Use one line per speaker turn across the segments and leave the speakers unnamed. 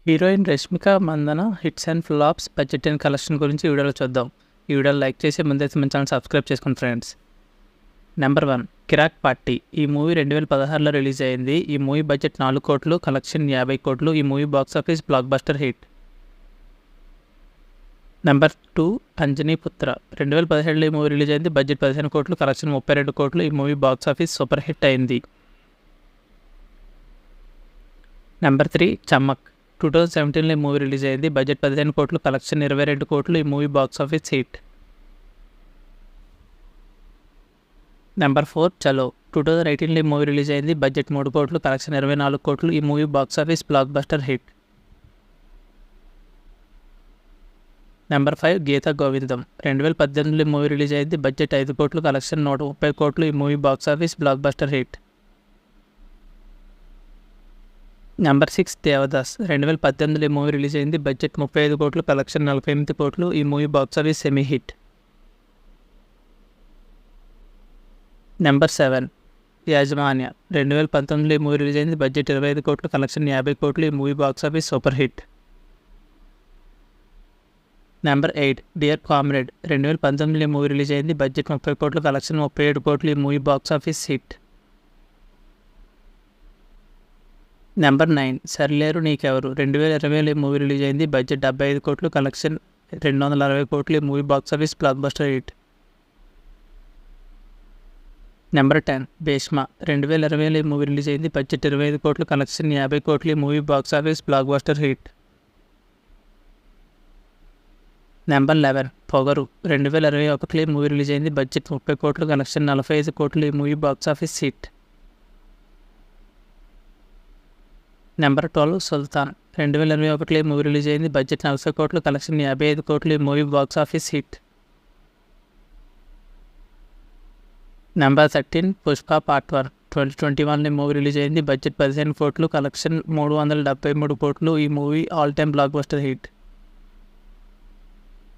Heroine Rashmika Mandanna hits and flops budget and collection గురించి ఈ వీడియోలో చూద్దాం. ఈ వీడియోలో లైక్ చేసి ముందైతే మన ఛానల్ సబ్స్క్రైబ్ చేసుకోండి ఫ్రెండ్స్. Number 1 Kirrak party. ఈ మూవీ 2016లో రిలీజ్ అయింది. ఈ మూవీ బడ్జెట్ 4 కోట్లు, కలెక్షన్ 50 కోట్లు. ఈ movie box office blockbuster hit. Number 2 Anjani పుత్ర. 2017లో ఈ మూవీ రిలీజ్ అయింది. బడ్జెట్ 15 కోట్లు, కలెక్షన్ 32 కోట్లు. ఈ movie box office super hit అయింది. నెంబర్ 3 చమ్మక్. 2017లో ఈ మూవీ రిలీజ్ అయింది. బడ్జెట్ 15 కోట్లు, కలెక్షన్ 22 కోట్లు. ఈ movie box office hit. Number 4 చలో. 2018లో ఈ మూవీ రిలీజ్ అయింది. బడ్జెట్ 3 కోట్లు, కలెక్షన్ 24 కోట్లు. ఈ movie box office blockbuster hit. Number 5 Geetha Govindam. 2018లో ఈ మూవీ రిలీజ్ అయింది. బడ్జెట్ 5 కోట్లు, కలెక్షన్ 130 కోట్లు. ఈ movie box office blockbuster hit. Number 6 Devadas. 2018లో ఈ మూవీ రిలీజ్ అయింది. బడ్జెట్ 35 కోట్లు, కలెక్షన్ 48 కోట్లు. ఈ movie box office semi hit. Number 7 యాజమాన్య. 2019లో ఈ మూవీ రిలీజ్ అయింది. బడ్జెట్ 25 కోట్లు, కలెక్షన్ 50 కోట్లు. ఈ movie box office super hit. Number 8 dear comrade. 2019లో ఈ మూవీ రిలీజ్ అయింది. బడ్జెట్ 30 కోట్లు, కలెక్షన్ 37 కోట్లు. ఈ movie box office hit. Number 9 సర్లేరు నీకెవరు. 2020లో ఈ మూవీ రిలీజ్ అయింది. బడ్జెట్ 75 కోట్లు, కలెక్షన్ 260 కోట్లు. ఈ movie box office blockbuster hit. Number 10 Bheeshma. 2020లో ఈ మూవీ రిలీజ్ అయింది. బడ్జెట్ 25 కోట్లు, కలెక్షన్ 50 కోట్లు. ఈ movie box office blockbuster hit. Number 11 పొగరు. 2021లో ఈ మూవీ రిలీజ్ అయింది. బడ్జెట్ 30 కోట్లు, కలెక్షన్ 45 కోట్లు. ఈ movie box office hit. Number 12 సుల్తాన్. 2021లో ఈ మూవీ రిలీజ్ అయింది. బడ్జెట్ 40 కోట్లు, కలెక్షన్ 55 కోట్లు. ఈ movie box office hit. Number 13 Pushpa part 1. 2021లో ఈ మూవీ రిలీజ్ అయింది. బడ్జెట్ 15 కోట్లు, కలెక్షన్ 373 కోట్లు. ఈ movie all time block buster hit.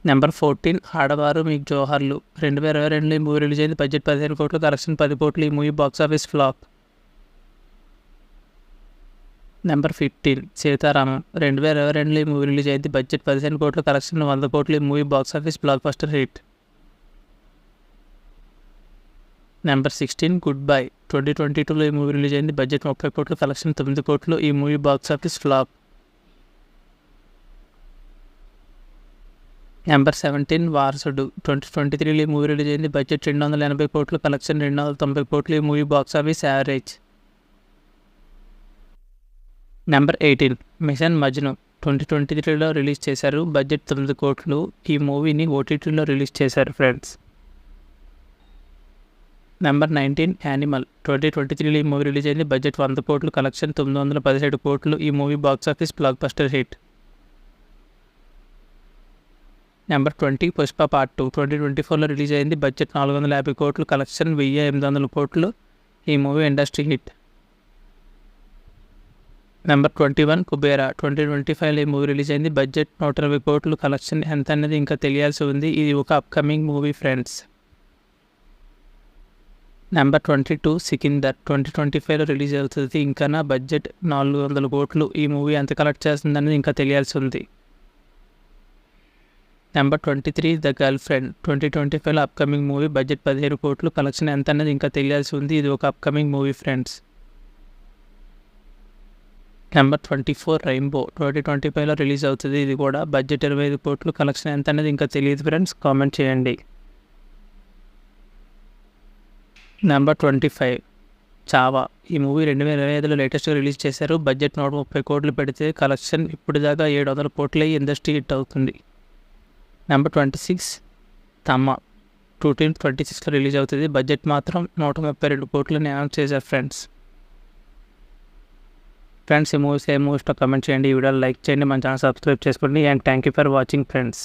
Number 14 ఆడవారు మీకు జోహార్లు. 2022లో ఈ మూవీ రిలీజ్ అయింది. బడ్జెట్ 15 కోట్లు, కలెక్షన్ 10 కోట్లు. ఈ movie box office flop. Number 15 Sitaramam. 2022లో ఈ మూవీ రిలీజ్ అయింది. బడ్జెట్ 15 కోట్లు, కలెక్షన్ 100 కోట్లు. ఈ movie box office blockbuster hit. Number 16 goodbye. 2022లో ఈ మూవీ రిలీజ్ అయింది. బడ్జెట్ 30 కోట్లు, కలెక్షన్ 9 కోట్లు. ఈ movie box office flop. Number 17 వారసుడు. 2023లో ఈ మూవీ రిలీజ్ అయింది. బడ్జెట్ 280 కోట్లు, కలెక్షన్ 290 కోట్లు. ఈ movie box office average. Number 18 mission Majnu. 2023లో రిలీజ్ చేశారు. బడ్జెట్ 9 కోట్లు. ఈ మూవీని ఓటీటీలో రిలీజ్ చేశారు ఫ్రెండ్స్. Number 19 animal. 2023లో ఈ మూవీ రిలీజ్ అయింది. బడ్జెట్ 100 కోట్లు, కలెక్షన్ 917 కోట్లు. ఈ movie box office blockbuster hit. Number 20 Pushpa part 2. 2024లో రిలీజ్ అయింది. బడ్జెట్ 450 కోట్లు, కలెక్షన్ 1800 కోట్లు. ఈ movie industry hit. Number 21 Kubera. 2025లో ఈ మూవీ రిలీజ్ అయింది. బడ్జెట్ 120 కోట్లు, కలెక్షన్ ఎంత అనేది ఇంకా తెలియాల్సి ఉంది. ఇది ఒక upcoming movie friends. Number 22 Sikandar. 2025లో రిలీజ్ అవుతుంది. ఇంకా నా బడ్జెట్ 400 కోట్లు. ఈ మూవీ ఎంత కలెక్ట్ చేస్తుంది అనేది ఇంకా తెలియాల్సి ఉంది. Number 23 the girlfriend. 2025లో అప్కమింగ్ మూవీ. బడ్జెట్ 15 కోట్లు, కలెక్షన్ ఎంత అనేది ఇంకా తెలియాల్సి ఉంది. ఇది ఒక upcoming movie friends. Number 24 rainbow. 2025లో రిలీజ్ అవుతుంది. ఇది కూడా బడ్జెట్ 25 కోట్లు, కలెక్షన్ ఎంత అనేది ఇంకా తెలియదు ఫ్రెండ్స్. కామెంట్ చేయండి. నెంబర్ 25 చావా. ఈ మూవీ 2025లో లేటెస్ట్గా రిలీజ్ చేశారు. బడ్జెట్ 130 కోట్లు పెడితే కలెక్షన్ ఇప్పుడు దాకా 700 కోట్లు అయ్యి ఇండస్ట్రీ హిట్ అవుతుంది. నెంబర్ 26 తమ్మ. 2026లో రిలీజ్ అవుతుంది. బడ్జెట్ మాత్రం 132 కోట్లని అనౌన్స్ చేశారు ఫ్రెండ్స్. ఫ్రెండ్స్ ఈ మూవీస్లో కమెంట్ చేయండి. ఈ వీడియోలో లైక్ చేయండి, మన ఛానల్ సబ్స్క్రైబ్ చేసుకోండి. And thank you for watching friends.